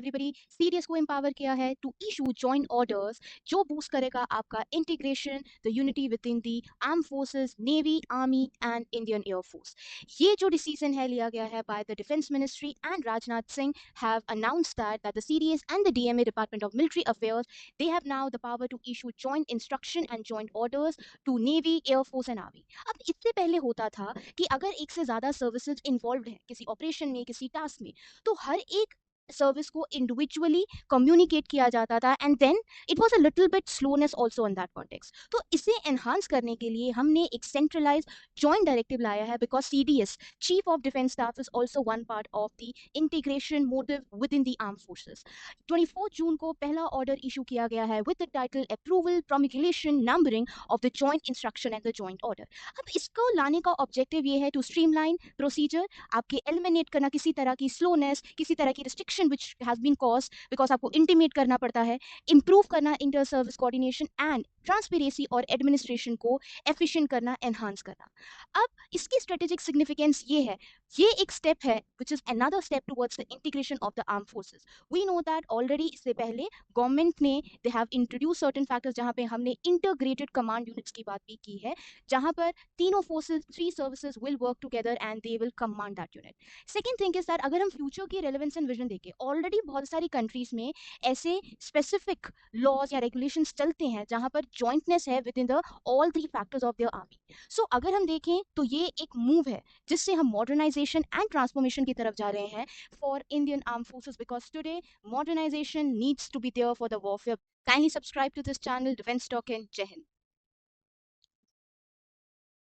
Everybody CDS को empower किया है टू इशू जॉइंट ऑर्डर्स जो बूस्ट करेगा आपका integration the unity within the arm forces navy army and Indian air force. ये जो डिसीजन है लिया गया है by the defence ministry and Rajnath Singh have announced that the CDS and the DMA department of military affairs they have now the power to issue joint instruction and joint orders to navy air force and army. अब इससे पहले होता था कि अगर एक से ज़्यादा सर्विसेज इन्वॉल्व है किसी ऑपरेशन में किसी टास्क में तो हर एक सर्विस को इंडिविजुअली कम्युनिकेट किया जाता था and then it was a little bit slowness also in that context. तो इसे एनहांस करने के लिए हमने एक सेंट्रलाइज जॉइंट डायरेक्टिव लाया है because CDS chief of defence staff is also one part of the integration motive within the arm forces. 24 जून को पहला ऑर्डर इशू किया गया है with the title approval promulgation numbering of the joint instruction and the joint order. अब इसको लाने का ऑब्जेक्टिव ये है टू स्ट्रीमलाइन प्रोसीजर, आपके एलिमिनेट करना किसी तरह की स्लोनेस, किसी तरह की restriction which has been cause because आपको इंटीमेट करना पड़ता है, इंप्रूव करना inter service coordination and transparency और एडमिनिस्ट्रेशन को एफिशिएंट करना, एनहांस करना। अब इसकी स्ट्रेटेजिक सिग्निफिकेंस ये है, ये एक स्टेप है which is another step towards the integration of the arm forces. We know that already इससे पहले गवर्नमेंट ने they have introduce certain factors जहां पे हमने इंटीग्रेटेड कमांड यूनिट्स की बात भी की है, जहां पर तीनों forces three services will work together and they will command that unit. Second thing is that अगर हम फ्यूचर की रेलेवेंस एंड विजन देखें, ऑलरेडी बहुत सारी कंट्रीज में ऐसे स्पेसिफिक लॉज या रेगुलेशंस चलते हैं जहां पर जॉइंटनेस है within the all three factors of their army. So अगर हम देखें तो ये एक मूव है जिससे हम मॉडर्नाइजेशन एंड ट्रांसफॉर्मेशन की तरफ जा रहे हैं for Indian arm forces because today modernization needs to be there for the warfare. Kindly subscribe to this channel defence talk in. जय हिंद।